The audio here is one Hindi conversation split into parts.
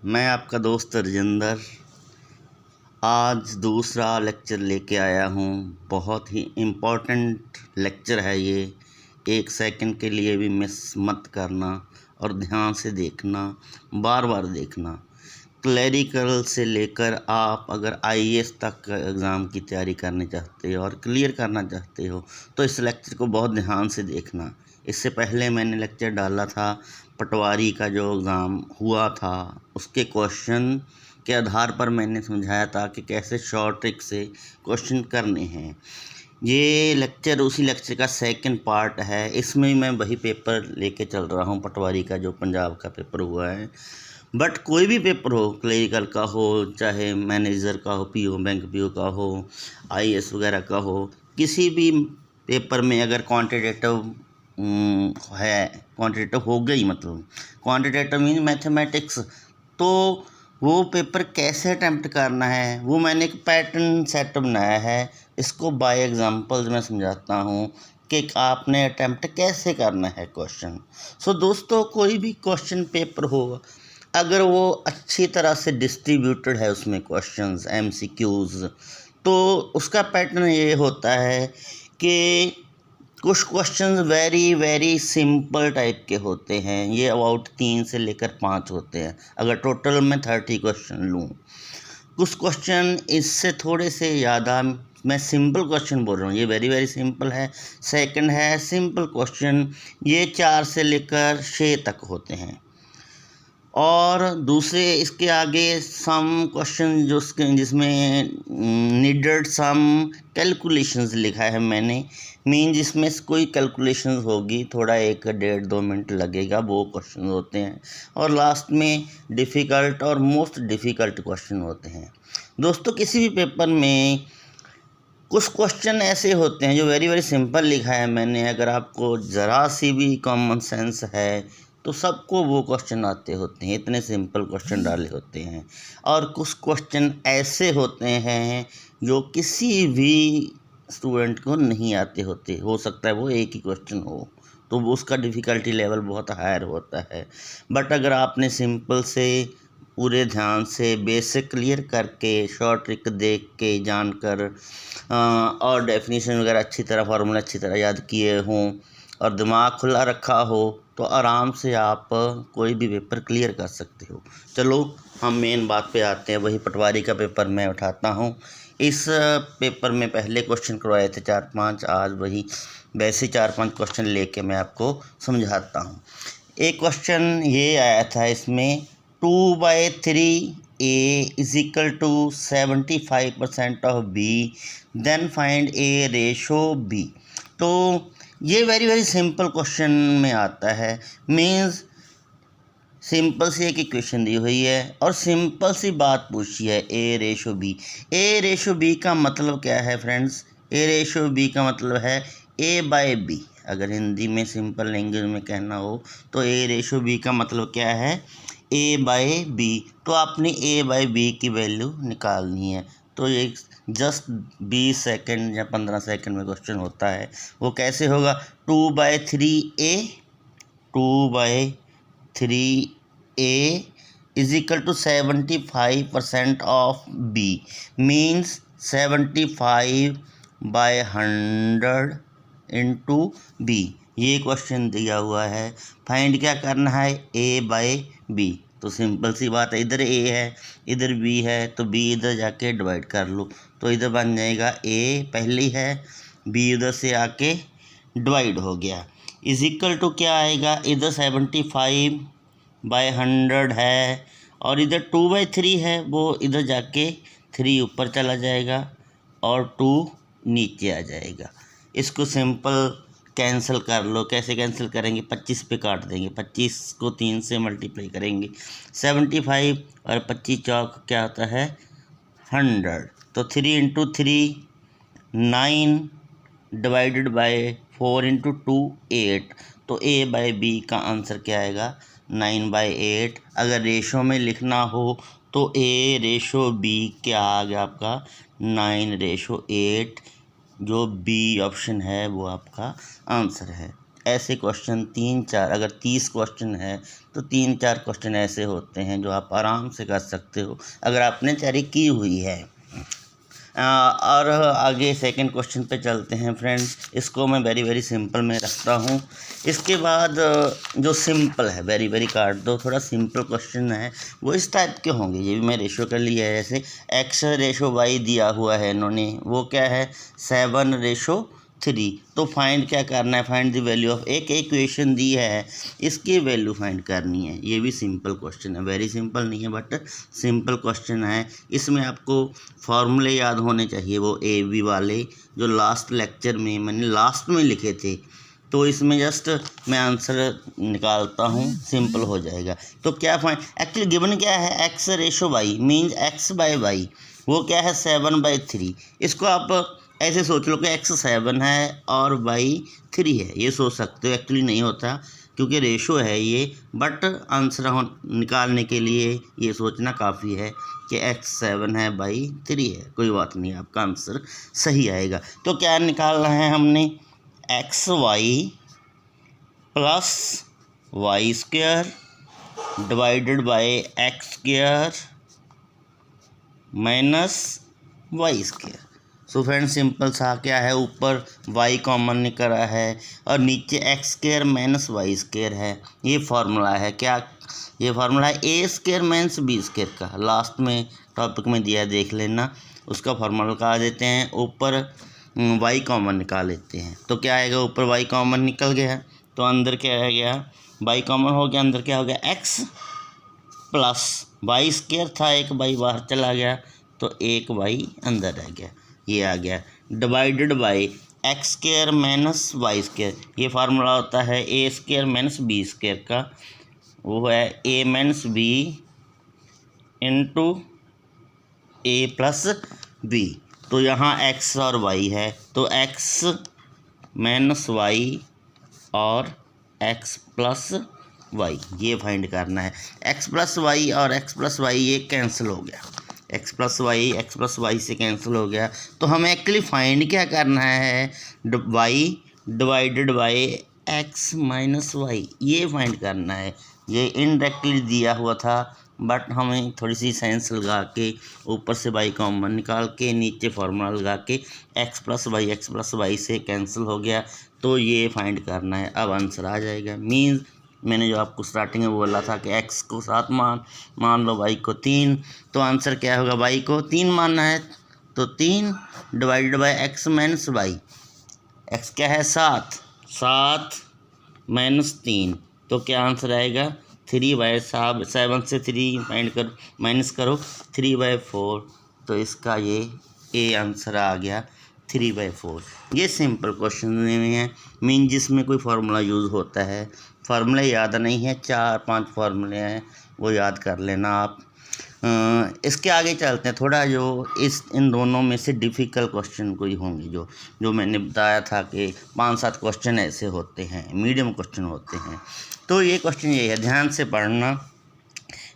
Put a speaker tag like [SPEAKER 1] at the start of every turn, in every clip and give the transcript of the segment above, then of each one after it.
[SPEAKER 1] मैं आपका दोस्त राजेंद्र आज दूसरा लेक्चर लेके आया हूँ। बहुत ही इम्पोर्टेंट लेक्चर है ये। 1 सेकंड के लिए भी मिस मत करना और ध्यान से देखना, बार बार देखना। क्लरिकल से लेकर आप अगर आईएएस तक एग्ज़ाम की तैयारी करना चाहते हो और क्लियर करना चाहते हो तो इस लेक्चर को बहुत ध्यान से देखना। इससे पहले मैंने लेक्चर डाला था पटवारी का जो एग्ज़ाम हुआ था, उसके क्वेश्चन के आधार पर मैंने समझाया था कि कैसे शॉर्ट ट्रिक से क्वेश्चन करने हैं। ये लेक्चर उसी लेक्चर का सेकंड पार्ट है। इसमें मैं वही पेपर लेके चल रहा हूँ, पटवारी का जो पंजाब का पेपर हुआ है। बट कोई भी पेपर हो, क्लरिकल का हो, चाहे मैनेजर का हो, पीओ बैंक पीओ का हो, आईएएस वगैरह का हो, किसी भी पेपर में अगर क्वांटिटेटिव है, क्वांटिटेटिव हो गई, मतलब क्वांटिटेटिव मीन मैथमेटिक्स, तो वो पेपर कैसे अटैम्प्ट करना है वो मैंने एक पैटर्न सेट बनाया है। इसको बाय एग्जांपल्स मैं समझाता हूँ कि आपने अटैम्प्ट कैसे करना है क्वेश्चन। सो दोस्तों, कोई भी क्वेश्चन पेपर हो, अगर वो अच्छी तरह से डिस्ट्रीब्यूटेड है, उसमें क्वेश्चंस एमसीक्यूज़, तो उसका पैटर्न ये होता है कि कुछ क्वेश्चंस वेरी सिंपल टाइप के होते हैं। ये अबाउट 3 से लेकर 5 होते हैं अगर टोटल मैं 30 क्वेश्चन लूँ। कुछ क्वेश्चन इससे थोड़े से ज़्यादा, मैं सिंपल क्वेश्चन बोल रहा हूँ, ये वेरी सिंपल है। सेकंड है सिंपल क्वेश्चन, ये 4 से लेकर 6 तक होते हैं। और दूसरे इसके आगे सम क्वेश्चन जिसमें नीडेड सम कैलकुलेशंस लिखा है मैंने, मीन जिसमें कोई कैलकुलेशंस होगी, थोड़ा 1-1.5-2 मिनट लगेगा, वो क्वेश्चन होते हैं। और लास्ट में डिफ़िकल्ट और मोस्ट डिफ़िकल्ट क्वेश्चन होते हैं। दोस्तों, किसी भी पेपर में कुछ क्वेश्चन ऐसे होते हैं जो वेरी सिंपल लिखा है मैंने, अगर आपको ज़रा सी भी कॉमन सेंस है तो सबको वो क्वेश्चन आते होते हैं, इतने सिंपल क्वेश्चन डाले होते हैं। और कुछ क्वेश्चन ऐसे होते हैं जो किसी भी स्टूडेंट को नहीं आते होते, हो सकता है वो एक ही क्वेश्चन हो, तो वो उसका डिफ़िकल्टी लेवल बहुत हायर होता है। बट अगर आपने सिंपल से पूरे ध्यान से बेसिक क्लियर करके, शॉर्ट ट्रिक देख के, जानकर और डेफिनेशन वगैरह अच्छी तरह, फार्मूला अच्छी तरह याद किए हों और दिमाग खुला रखा हो, तो आराम से आप कोई भी पेपर क्लियर कर सकते हो। चलो हम मेन बात पे आते हैं। वही पटवारी का पेपर मैं उठाता हूँ। इस पेपर में पहले क्वेश्चन करवाए थे 4-5, आज वही वैसे 4-5 क्वेश्चन लेके मैं आपको समझाता हूँ। एक क्वेश्चन ये आया था इसमें, 2/3 A is equal to 75% of B, then find A ratio B। तो ये वेरी सिंपल क्वेश्चन में आता है। मीन्स सिंपल सी एक इक्वेशन दी हुई है और सिंपल सी बात पूछी है, ए रेशो बी। ए रेशो बी का मतलब क्या है फ्रेंड्स? ए रेशो बी का मतलब है ए बाय बी। अगर हिंदी में सिंपल लैंग्वेज में कहना हो तो ए रेशो बी का मतलब क्या है? ए बाय बी। तो आपने ए बाय बी की वैल्यू निकालनी है। तो ये जस्ट 20 सेकंड या 15 सेकंड में क्वेश्चन होता है। वो कैसे होगा? 2/3 A, 2/3 A is equal to 75% of B, means 75/100 into B। ये क्वेश्चन दिया हुआ है। फाइंड क्या करना है? A by B। तो सिंपल सी बात है, इधर A है, इधर B है, तो B इधर जाके डिवाइड कर लो, तो इधर बन जाएगा A पहली है, B उधर से आके डिवाइड हो गया। इज इक्वल टू क्या आएगा? इधर 75/100 है और इधर 2/3 है, वो इधर जाके 3 ऊपर चला जाएगा और 2 नीचे आ जाएगा। इसको सिंपल कैंसिल कर लो। कैसे कैंसिल करेंगे? 25 पे काट देंगे, 25 को 3 से मल्टीप्लाई करेंगे। 75 और 25 चौक क्या होता है? 100। तो 3 × 3 9 डिवाइडेड बाय 4 × 2 8। तो ए बाय बी का आंसर क्या आएगा? 9/8। अगर रेशो में लिखना हो तो ए रेशो बी क्या आ गया आपका? 9/8। जो बी ऑप्शन है वो आपका आंसर है। ऐसे क्वेश्चन 3-4, अगर 30 क्वेश्चन है तो 3-4 क्वेश्चन ऐसे होते हैं जो आप आराम से कर सकते हो अगर आपने तैयारी की हुई है। और आगे सेकंड क्वेश्चन पे चलते हैं फ्रेंड्स। इसको मैं वेरी वेरी सिंपल में रखता हूँ। इसके बाद जो सिंपल है, वेरी वेरी काट दो, थोड़ा सिंपल क्वेश्चन है वो इस टाइप के होंगे। ये भी मैं रेशो कर लिया है, जैसे x/y दिया हुआ है इन्होंने, वो क्या है 7/3। तो फाइंड क्या करना है, फाइंड द वैल्यू ऑफ, एक इक्वेशन दी है इसकी वैल्यू फाइंड करनी है। ये भी सिंपल क्वेश्चन है, वेरी सिंपल नहीं है बट सिंपल क्वेश्चन है। इसमें आपको फॉर्मूले याद होने चाहिए, वो AB वाले जो लास्ट लेक्चर में मैंने लास्ट में लिखे थे। तो इसमें जस्ट मैं आंसर निकालता हूँ, सिंपल हो जाएगा। तो क्या फाइंड, एक्चुअली गिवन क्या है, x/y मीन्स x/y, वो क्या है 7/3। इसको आप ऐसे सोच लो कि x 7 है और y 3 है, ये सोच सकते हो। एक्चुअली नहीं होता क्योंकि रेशो है ये, बट आंसर निकालने के लिए ये सोचना काफ़ी है कि x 7 है y 3 है। कोई बात नहीं, आपका आंसर सही आएगा। तो क्या निकालना है हमने, xy plus y² divided by x² minus y²। So friends simple सा क्या है, ऊपर y कॉमन निकला है और नीचे x² माइनस y² है। ये फार्मूला है, क्या ये फार्मूला है a² माइनस b² का, लास्ट में टॉपिक में दिया, देख लेना। उसका फार्मूला लगा देते हैं, ऊपर y कॉमन निकाल लेते हैं। तो क्या आएगा, ऊपर y कॉमन निकल गया तो अंदर क्या रह गया, y कॉमन हो गया, अंदर क्या हो गया x प्लस y² था, एक y बाहर चला गया तो एक y अंदर रह गया, ये आ गया, divided by x² minus y²। ये फार्मूला होता है a² माइनस b² का, वो है a minus b into a plus b। तो यहाँ x और y है, तो x माइनस y और x प्लस y ये फाइंड करना है। x प्लस y और x प्लस y ये कैंसिल हो गया, x प्लस वाई से कैंसिल हो गया। तो हमें एक्चुअली फाइंड क्या करना है, y divided by x minus y, ये फाइंड करना है। ये इनडायरेक्टली दिया हुआ था बट हमें थोड़ी सी साइंस लगा के ऊपर से y कॉमन निकाल के नीचे फार्मूला लगा के x प्लस वाई से कैंसिल हो गया, तो ये फाइंड करना है। अब आंसर आ जाएगा। मीन्स मैंने जो आपको स्टार्टिंग में बोला था कि x को 7 मान लो, y को 3, तो आंसर क्या होगा, y को 3 मानना है तो 3 divided by x minus y. x क्या है 7 माइनस 3, तो क्या आंसर आएगा 3/7 से 3 माइनस करो 3/4, तो इसका ये ए आंसर आ गया 3/4। ये सिंपल क्वेश्चन में है, मीन जिसमें कोई फार्मूला यूज़ होता है। फार्मूले याद नहीं है, 4-5 फार्मूले हैं, वो याद कर लेना आप। इसके आगे चलते हैं, थोड़ा जो इन दोनों में से डिफ़िकल्ट क्वेश्चन कोई होंगे, जो मैंने बताया था कि 5-7 क्वेश्चन ऐसे होते हैं, मीडियम क्वेश्चन होते हैं। तो ये क्वेश्चन ये है, ध्यान से पढ़ना।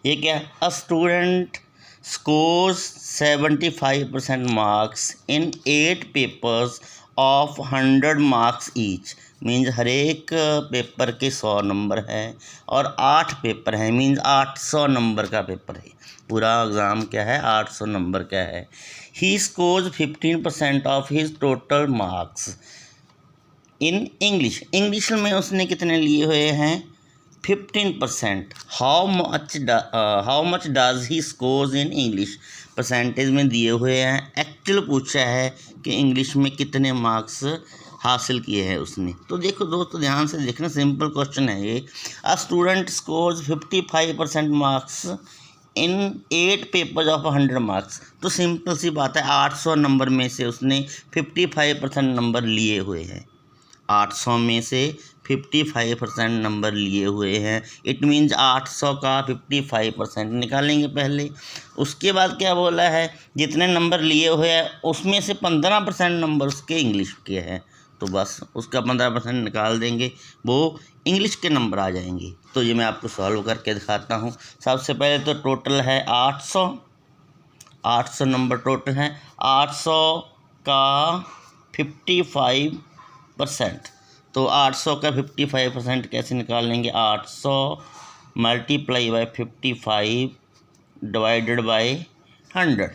[SPEAKER 1] ये क्या, a student scores 75% marks in 8 papers of 100 marks each। Means हर एक पेपर के 100 नंबर हैं और 8 पेपर हैं, मीन्स 800 नंबर का पेपर है। पूरा एग्ज़ाम क्या है, 800 नंबर का है। He scores 15% of his total marks in English. English में उसने कितने लिए हुए हैं, 15%। How much does he scores in English, percentage में दिए हुए हैं। एक्चुअल पूछा है कि इंग्लिश में कितने मार्क्स हासिल किए हैं उसने। तो देखो दोस्तों, ध्यान से देखना, सिंपल क्वेश्चन है ये। A student scores 55% marks in 8 papers of 100 marks. तो सिंपल सी बात है, 800 नंबर में से उसने 55% नंबर लिए हुए हैं। 800 में से 55% नंबर लिए हुए हैं। इट मीन्स 800 का 55% निकालेंगे पहले। उसके बाद क्या बोला है, जितने नंबर लिए हुए हैं उसमें से 15% नंबर उसके इंग्लिश के हैं, तो बस उसका 15% निकाल देंगे, वो इंग्लिश के नंबर आ जाएंगे। तो ये मैं आपको सॉल्व करके दिखाता हूँ। सबसे पहले तो टोटल है 800 नंबर टोटल हैं। 800 का 55%, तो 800 का 55% कैसे निकालेंगे? 800 multiply by 55 divided by 100।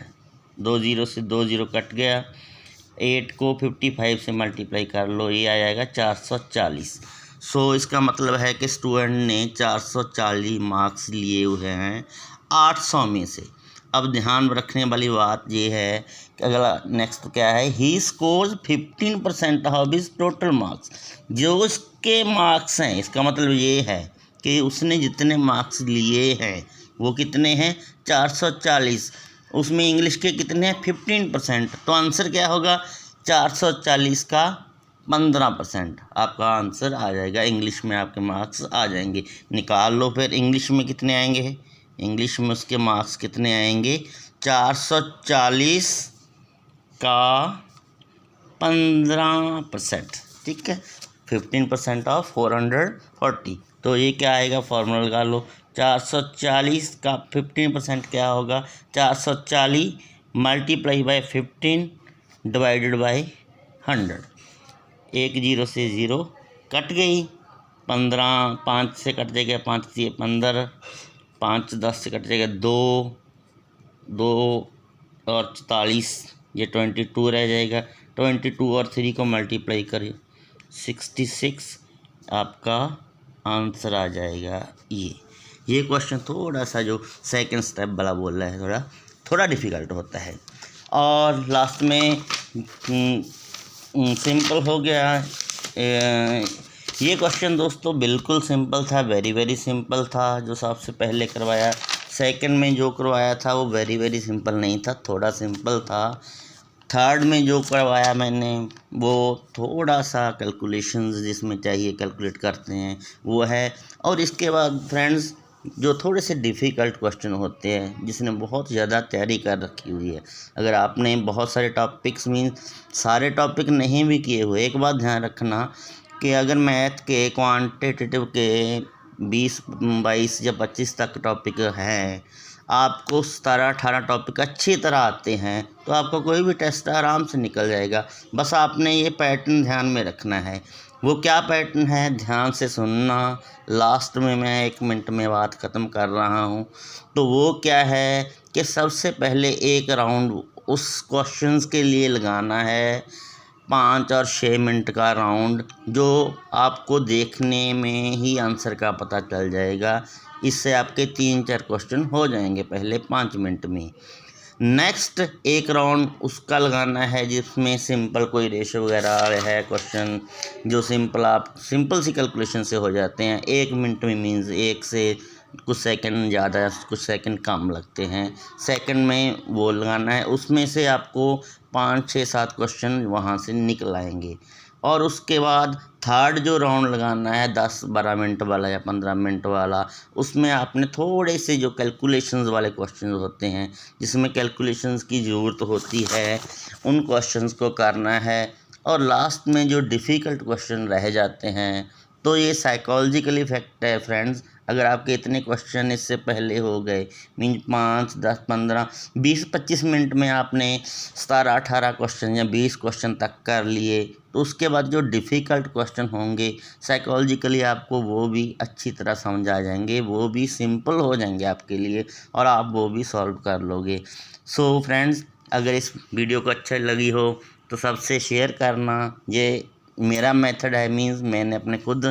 [SPEAKER 1] 2 zero से 2 ज़ीरो कट गया। 8 को 55 से मल्टीप्लाई कर लो, ये आ जाएगा 440। सो इसका मतलब है कि स्टूडेंट ने 440 मार्क्स लिए हुए हैं 800 में से। अब ध्यान रखने वाली बात ये है कि अगला नेक्स्ट क्या है, he scores 15% of his total marks. जो उसके मार्क्स हैं, इसका मतलब ये है कि उसने जितने मार्क्स लिए हैं वो कितने हैं? 440। उसमें इंग्लिश के कितने हैं? 15%। तो आंसर क्या होगा? 440 का 15%। आपका आंसर आ जाएगा, इंग्लिश में आपके मार्क्स आ जाएंगे। निकाल लो फिर इंग्लिश में कितने आएंगे। इंग्लिश में उसके मार्क्स कितने आएंगे? 440 का 15%, ठीक है। 15% ऑफ 440। तो ये क्या आएगा? फॉर्मूला लगा लो। 440 का 15% क्या होगा? 440 multiply by 15 divided by 100। 1 zero से ज़ीरो कट गई। 15 5 से कट जाएगा, 5 से 15, 5 10 से कट जाएगा 2 2 और 44, ये 22 रह जाएगा। 22 और 3 को मल्टीप्लाई करिए, 66 आपका आंसर आ जाएगा। ये क्वेश्चन थोड़ा सा जो सेकंड स्टेप वाला बोल रहा है थोड़ा डिफ़िकल्ट होता है। और लास्ट में सिंपल हो गया। ये क्वेश्चन दोस्तों बिल्कुल सिंपल था, वेरी वेरी सिंपल था जो सबसे पहले करवाया। सेकंड में जो करवाया था वो वेरी वेरी सिंपल नहीं था, थोड़ा सिंपल था। थर्ड में जो करवाया मैंने वो थोड़ा सा कैलकुलेशंस जिसमें चाहिए कैलकुलेट करते हैं वो है। और इसके बाद फ्रेंड्स जो थोड़े से डिफ़िकल्ट क्वेश्चन होते हैं जिसने बहुत ज़्यादा तैयारी कर रखी हुई है, अगर आपने बहुत सारे टॉपिक्स मीन्स सारे टॉपिक नहीं भी किए हुए, एक बात ध्यान रखना कि अगर मैथ के क्वांटिटेटिव के 20 22 या 25 तक टॉपिक हैं, आपको 17-18 टॉपिक अच्छी तरह आते हैं तो आपका कोई भी टेस्ट आराम से निकल जाएगा। बस आपने ये पैटर्न ध्यान में रखना है। वो क्या पैटर्न है, ध्यान से सुनना। लास्ट में मैं 1 मिनट में बात ख़त्म कर रहा हूँ। तो वो क्या है कि सबसे पहले एक राउंड उस क्वेश्चंस के लिए लगाना है, 5 और 6 मिनट का राउंड, जो आपको देखने में ही आंसर का पता चल जाएगा। इससे आपके 3-4 क्वेश्चन हो जाएंगे पहले 5 मिनट में। नेक्स्ट एक राउंड उसका लगाना है जिसमें सिंपल कोई रेशो वगैरह है क्वेश्चन, जो सिंपल सी कैलकुलेशन से हो जाते हैं 1 मिनट में, मीन्स 1 से कुछ सेकंड ज़्यादा कुछ सेकंड कम लगते हैं। सेकंड में वो लगाना है, उसमें से आपको 5 6 7 क्वेश्चन वहाँ से निकल आएंगे। और उसके बाद थर्ड जो राउंड लगाना है 10-12 मिनट वाला या 15 मिनट वाला, उसमें आपने थोड़े से जो कैलकुलेशंस वाले क्वेश्चन होते हैं जिसमें कैलकुलेशंस की ज़रूरत होती है उन क्वेश्चंस को करना है। और लास्ट में जो डिफ़िकल्ट क्वेश्चन रह जाते हैं तो ये साइकोलॉजिकल इफेक्ट है फ्रेंड्स। अगर आपके इतने क्वेश्चन इससे पहले हो गए, मीन 5 10 15 20 25 मिनट में आपने 17-18 क्वेश्चन या 20 क्वेश्चन तक कर लिए, तो उसके बाद जो डिफ़िकल्ट क्वेश्चन होंगे साइकोलॉजिकली आपको वो भी अच्छी तरह समझ आ जाएंगे, वो भी सिंपल हो जाएंगे आपके लिए और आप वो भी सॉल्व कर लोगे। सो फ्रेंड्स, अगर इस वीडियो को अच्छा लगी हो तो सबसे शेयर करना। ये मेरा मेथड है, मींस मैंने अपने खुद,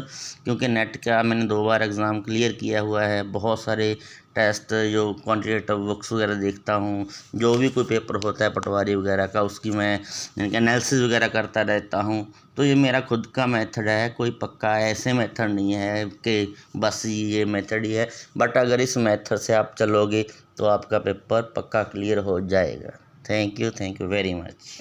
[SPEAKER 1] क्योंकि नेट का मैंने 2 बार एग्ज़ाम क्लियर किया हुआ है, बहुत सारे टेस्ट जो क्वांटिटेटिव बुक्स वगैरह देखता हूँ, जो भी कोई पेपर होता है पटवारी वगैरह का उसकी मैं एनालिसिस वगैरह करता रहता हूँ। तो ये मेरा खुद का मेथड है, कोई पक्का ऐसे मेथड नहीं है कि बस ये मेथड ही है, बट अगर इस मेथड से आप चलोगे तो आपका पेपर पक्का क्लियर हो जाएगा। Thank you very much.